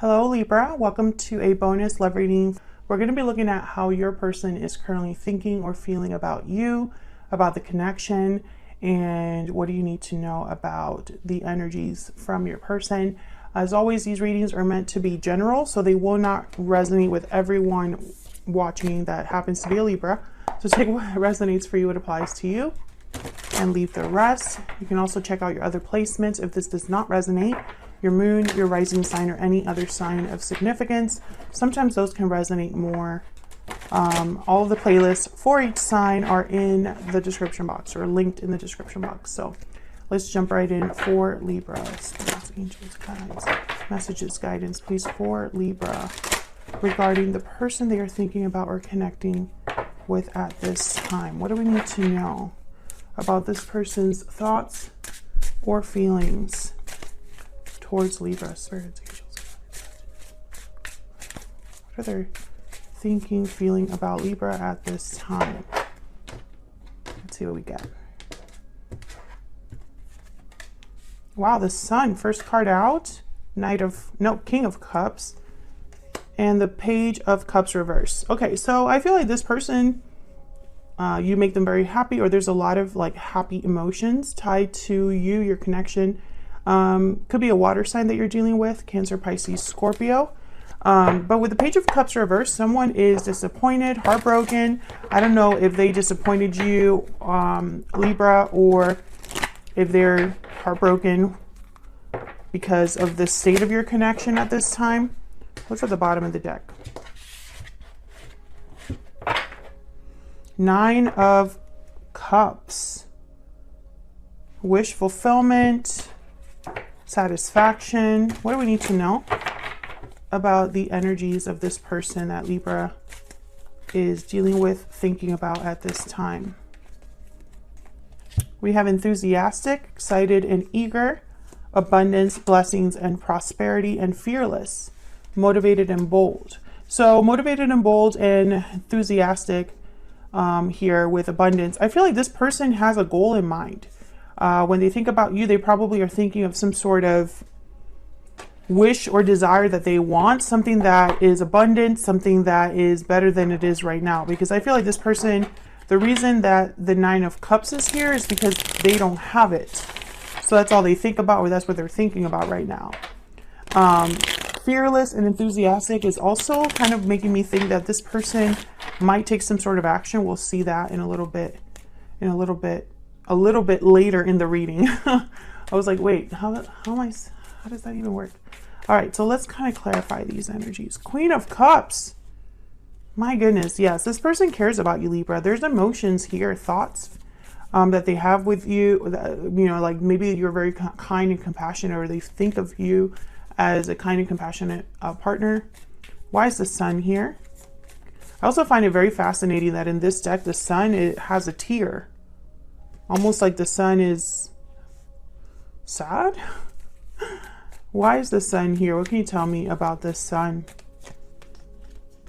Hello Libra, welcome to a bonus love reading. We're going to be looking at how your person is currently thinking or feeling about you, about the connection, and what do you need to know about the energies from your person. As always, these readings are meant to be general, so they will not resonate with everyone watching that happens to be a Libra. So take what resonates for you, what applies to you, and leave the rest. You can also check out your other placements if this does not resonate. Your moon, your rising sign, or any other sign of significance. Sometimes those can resonate more. All of the playlists for each sign are in the description box or linked in the description box. So let's jump right in for Libra. Spirits, angels, guides, messages, guidance, please, for Libra regarding the person they are thinking about or connecting with at this time. What do we need to know about this person's thoughts or feelings towards Libra? Spirits, angels, what are they thinking, feeling about Libra at this time? Let's see what we get. Wow, the Sun, first card out. King of Cups, and the Page of Cups reverse. Okay, so I feel like this person, you make them very happy, or there's a lot of like happy emotions tied to you, your connection. Could be a water sign that you're dealing with, Cancer, Pisces, Scorpio. But with the Page of Cups reversed, someone is disappointed, heartbroken. I don't know if they disappointed you, Libra, or if they're heartbroken because of the state of your connection at this time. What's at the bottom of the deck? Nine of Cups. Wish fulfillment, satisfaction. What do we need to know about the energies of this person that Libra is dealing with, thinking about at this time? We have enthusiastic, excited and eager, abundance, blessings and prosperity, and fearless, motivated and bold. So motivated and bold and enthusiastic here with abundance. I feel like this person has a goal in mind. When they think about you, they probably are thinking of some sort of wish or desire that they want, something that is abundant, something that is better than it is right now. Because I feel like this person, the reason that the Nine of Cups is here is because they don't have it. So that's all they think about, or that's what they're thinking about right now. Fearless and enthusiastic is also kind of making me think that this person might take some sort of action. We'll see that in a little bit later in the reading. I was like, wait, how does that even work? All right, so let's kind of clarify these energies. Queen of Cups. My goodness, yes, this person cares about you, Libra. There's emotions here, thoughts that they have with you. You know, like maybe you're very kind and compassionate, or they think of you as a kind and compassionate partner. Why is the Sun here? I also find it very fascinating that in this deck, the Sun, it has a tear. Almost like the Sun is sad. Why is the Sun here? What can you tell me about the Sun?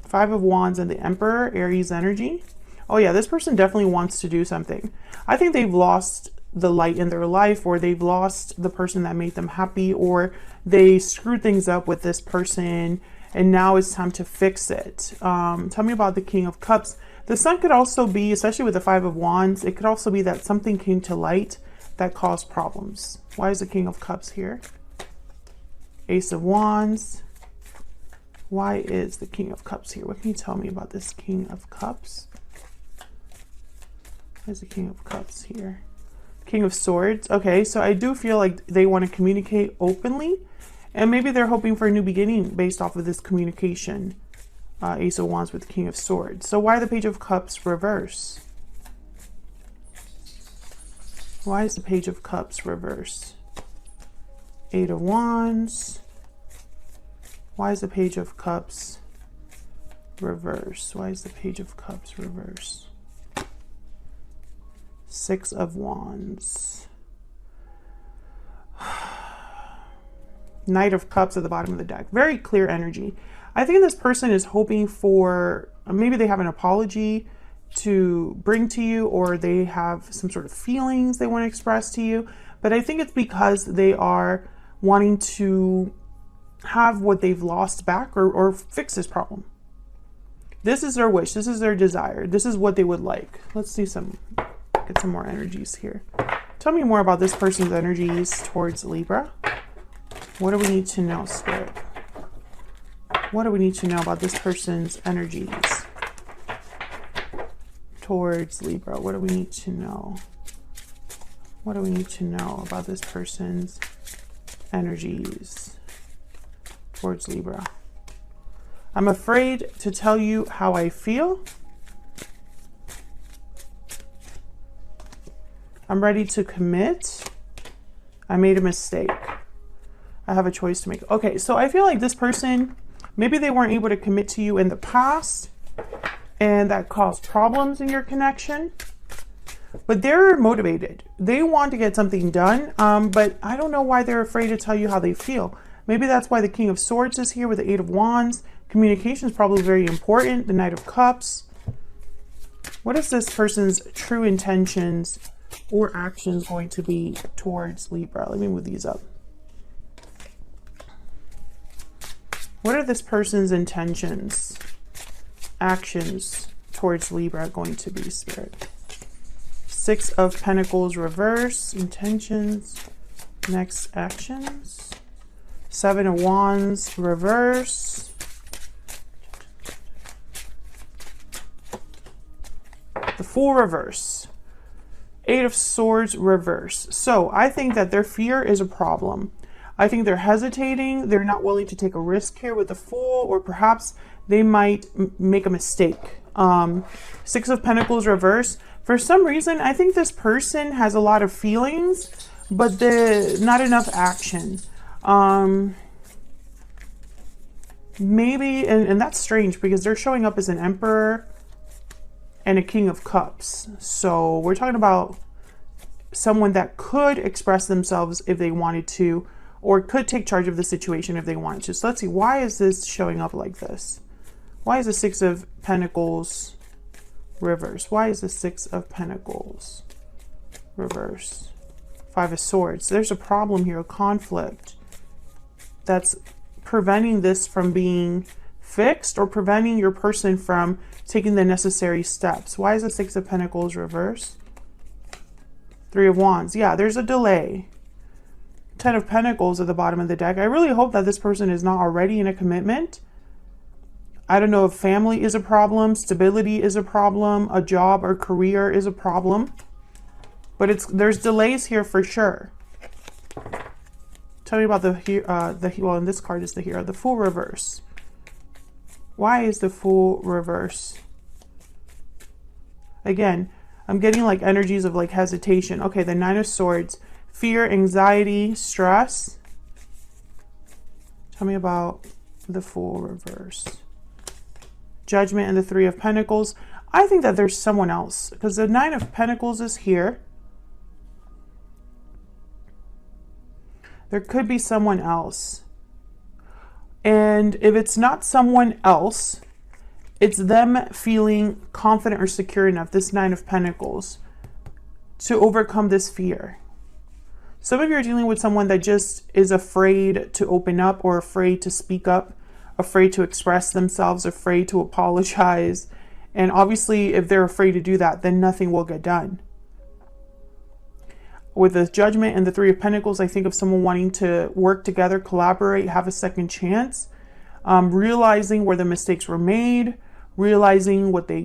Five of Wands and the Emperor, Aries energy. Oh yeah, this person definitely wants to do something. I think they've lost the light in their life, or they've lost the person that made them happy, or they screwed things up with this person and now it's time to fix it. Tell me about the King of Cups. The Sun could also be, especially with the Five of Wands, it could also be that something came to light that caused problems. Why is the King of Cups here? Ace of Wands. Why is the King of Cups here? What can you tell me about this King of Cups? Why is the King of Cups here? King of Swords. Okay, so I do feel like they want to communicate openly, and maybe they're hoping for a new beginning based off of this communication. Ace of Wands with King of Swords. So why the Page of Cups reverse? Why is the Page of Cups reverse? Eight of Wands. Why is the Page of Cups reverse? Why is the Page of Cups reverse? Six of Wands. Knight of Cups at the bottom of the deck. Very clear energy. I think this person is hoping for, maybe they have an apology to bring to you, or they have some sort of feelings they want to express to you. But I think it's because they are wanting to have what they've lost back, or fix this problem. This is their wish. This is their desire. This is what they would like. Let's see get some more energies here. Tell me more about this person's energies towards Libra. What do we need to know, Spirit? What do we need to know about this person's energies towards Libra? What do we need to know? What do we need to know about this person's energies towards Libra? I'm afraid to tell you how I feel. I'm ready to commit. I made a mistake. I have a choice to make. Okay, so I feel like this person, maybe they weren't able to commit to you in the past, and that caused problems in your connection. But they're motivated. They want to get something done, but I don't know why they're afraid to tell you how they feel. Maybe that's why the King of Swords is here with the Eight of Wands. Communication is probably very important. The Knight of Cups. What is this person's true intentions or actions going to be towards Libra? Let me move these up. What are this person's intentions, actions towards Libra going to be, Spirit? Six of Pentacles reverse, intentions, next actions. Seven of Wands reverse. The Fool reverse. Eight of Swords reverse. So I think that their fear is a problem. I think they're hesitating. They're not willing to take a risk here with the Fool, or perhaps they might make a mistake. Six of Pentacles reverse. For some reason, I think this person has a lot of feelings, but not enough action. Maybe, and that's strange because they're showing up as an Emperor and a King of Cups. So we're talking about someone that could express themselves if they wanted to, or could take charge of the situation if they wanted to. So let's see, why is this showing up like this? Why is the Six of Pentacles reverse? Why is the Six of Pentacles reverse? Five of Swords. There's a problem here, a conflict that's preventing this from being fixed, or preventing your person from taking the necessary steps. Why is the Six of Pentacles reverse? Three of Wands. Yeah, there's a delay. Ten of Pentacles at the bottom of the deck. I really hope that this person is not already in a commitment. I don't know if family is a problem, stability is a problem, a job or career is a problem, but there's delays here for sure. Tell me about well, in this card is the Hero, the Fool reverse. Why is the Fool reverse? Again, I'm getting like energies of like hesitation. Okay, the Nine of Swords, fear, anxiety, stress. Tell me about the Fool reverse. Judgment and the Three of Pentacles. I think that there's someone else because the Nine of Pentacles is here. There could be someone else. And if it's not someone else, it's them feeling confident or secure enough, this Nine of Pentacles, to overcome this fear. Some of you are dealing with someone that just is afraid to open up, or afraid to speak up, afraid to express themselves, afraid to apologize. And obviously, if they're afraid to do that, then nothing will get done. With the Judgment and the Three of Pentacles, I think of someone wanting to work together, collaborate, have a second chance, realizing where the mistakes were made, realizing what they,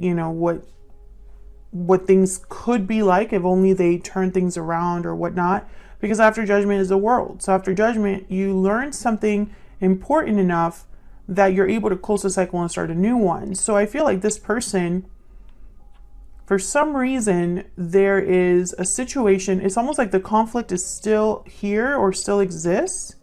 what things could be like if only they turn things around or whatnot. Because after Judgment is the World. So after Judgment, you learn something important enough that you're able to close the cycle and start a new one. So I feel like this person, for some reason, there is a situation. It's almost like the conflict is still here or still exists.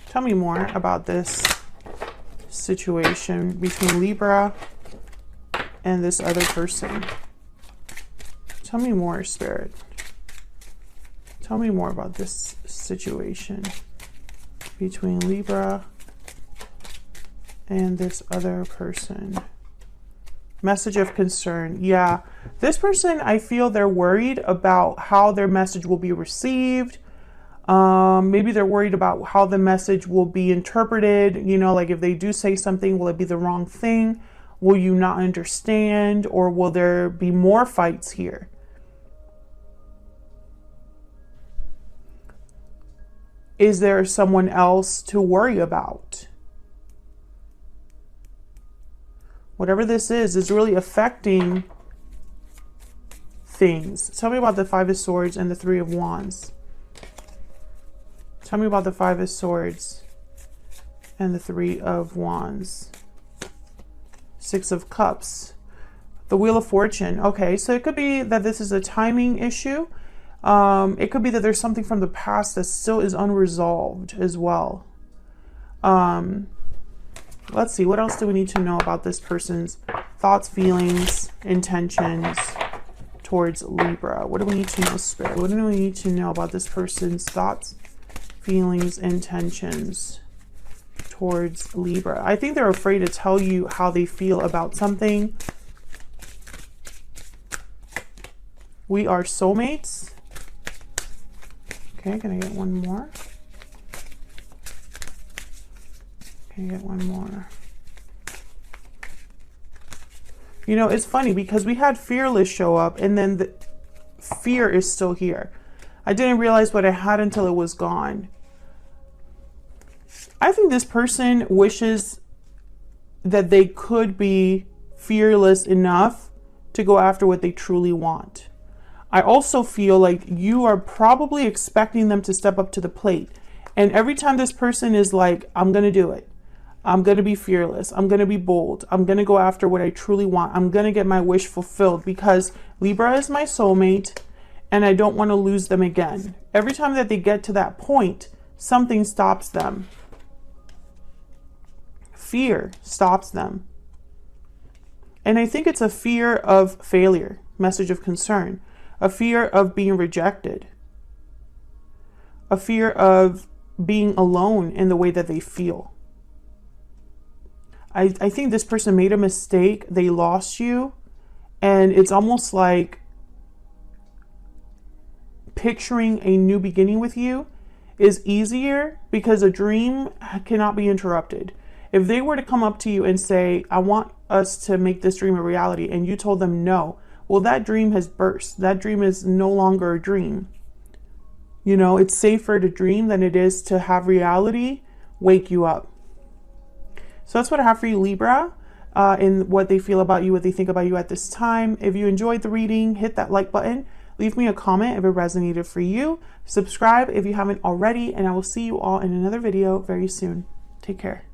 Tell me more about this situation between Libra and this other person. Tell me more, Spirit. Tell me more about this situation between Libra and this other person. Message of concern. Yeah, this person, I feel they're worried about how their message will be received. Maybe they're worried about how the message will be interpreted. You know, like if they do say something, will it be the wrong thing? Will you not understand? Or will there be more fights here? Is there someone else to worry about? Whatever this is really affecting things. Tell me about the Five of Swords and the Three of Wands. Tell me about the Five of Swords and the Three of Wands. Six of Cups. The Wheel of Fortune. Okay, so it could be that this is a timing issue. It could be that there's something from the past that still is unresolved as well. Let's see, what else do we need to know about this person's thoughts, feelings, intentions towards Libra? What do we need to know, Spirit? What do we need to know about this person's thoughts, feelings, intentions towards Libra? I think they're afraid to tell you how they feel about something. We are soulmates. Okay, can I get one more? Can I get one more? You know, it's funny because we had fearless show up and then the fear is still here. I didn't realize what I had until it was gone. I think this person wishes that they could be fearless enough to go after what they truly want. I also feel like you are probably expecting them to step up to the plate. And every time this person is like, I'm going to do it. I'm going to be fearless. I'm going to be bold. I'm going to go after what I truly want. I'm going to get my wish fulfilled because Libra is my soulmate and I don't want to lose them again. Every time that they get to that point, something stops them. Fear stops them. And I think it's a fear of failure, message of concern, a fear of being rejected, a fear of being alone in the way that they feel. I think this person made a mistake. They lost you. And it's almost like picturing a new beginning with you is easier because a dream cannot be interrupted. If they were to come up to you and say, I want us to make this dream a reality, and you told them no, well, that dream has burst. That dream is no longer a dream. You know, it's safer to dream than it is to have reality wake you up. So that's what I have for you, Libra, in what they feel about you, what they think about you at this time. If you enjoyed the reading, hit that like button. Leave me a comment if it resonated for you. Subscribe if you haven't already, and I will see you all in another video very soon. Take care.